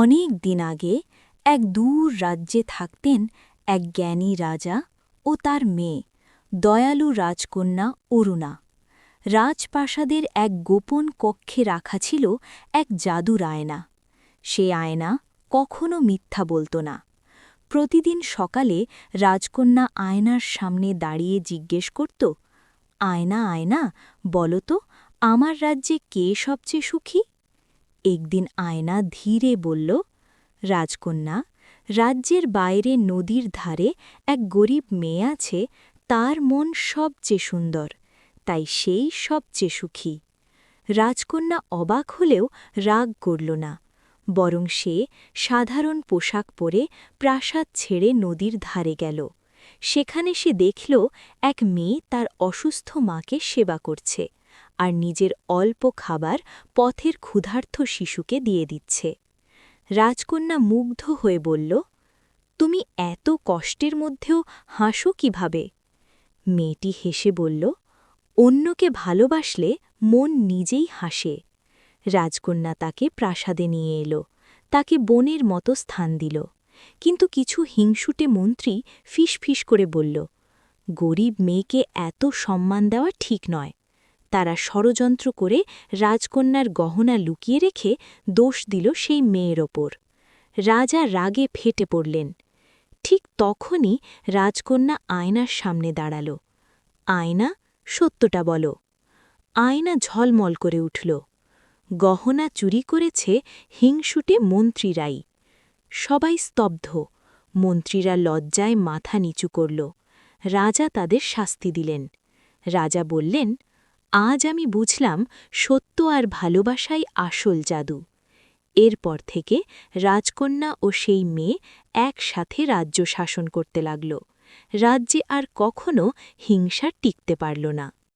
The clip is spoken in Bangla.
অনেক দিন আগে এক দূর রাজ্যে থাকতেন এক জ্ঞানী রাজা ও তার মেয়ে, দয়ালু রাজকন্যা অরুণা। রাজপ্রাসাদের এক গোপন কক্ষে রাখা ছিল এক জাদুর আয়না। সে আয়না কখনো মিথ্যা বলত না। প্রতিদিন সকালে রাজকন্যা আয়নার সামনে দাঁড়িয়ে জিজ্ঞেস করত, আয়না আয়না, বলো তো, আমার রাজ্যে কে সবচেয়ে সুখী? একদিন আয়না ধীরে বলল, রাজকন্যা, রাজ্যের বাইরে নদীর ধারে এক গরিব মেয়ে আছে, তার মন সবচেয়ে সুন্দর, তাই সেই সবচেয়ে সুখী। রাজকন্যা অবাক হলেও রাগ করল না, বরং সে সাধারণ পোশাক পরে প্রাসাদ ছেড়ে নদীর ধারে গেল। সেখানে সে দেখল এক মেয়ে তার অসুস্থ মাকে সেবা করছে আর নিজের অল্প খাবার পথের ক্ষুধার্ত শিশুকে দিয়ে দিচ্ছে। রাজকন্যা মুগ্ধ হয়ে বলল, তুমি এত কষ্টের মধ্যেও হাসো কিভাবে? মেয়েটি হেসে বলল, অন্যকে ভালোবাসলে মন নিজেই হাসে। রাজকন্যা তাকে প্রাসাদে নিয়ে এলো, তাকে বোনের মতো স্থান দিল। কিন্তু কিছু হিংসুটে মন্ত্রী ফিসফিস করে বলল, গরিব মেয়েকে এত সম্মান দেওয়া ঠিক নয়। তারা ষড়যন্ত্র করে রাজকন্যার গহনা লুকিয়ে রেখে দোষ দিল সেই মেয়ের ওপর। রাজা রাগে ফেটে পড়লেন। ঠিক তখনই রাজকন্যা আয়নার সামনে দাঁড়াল। আয়না, সত্যটা বলো। আয়না ঝলমল করে উঠল। গহনা চুরি করেছে হিংসুটে মন্ত্রীরাই। সবাই স্তব্ধ। মন্ত্রীরা লজ্জায় মাথা নিচু করল। রাজা তাদের শাস্তি দিলেন। রাজা বললেন, আজ আমি বুঝলাম সত্য আর ভালোবাসাই আসল জাদু। এরপর থেকে রাজকন্যা ও সেই মেয়ে একসাথে রাজ্য শাসন করতে লাগল। রাজ্যে আর কখনো হিংসা টিকতে পারল না।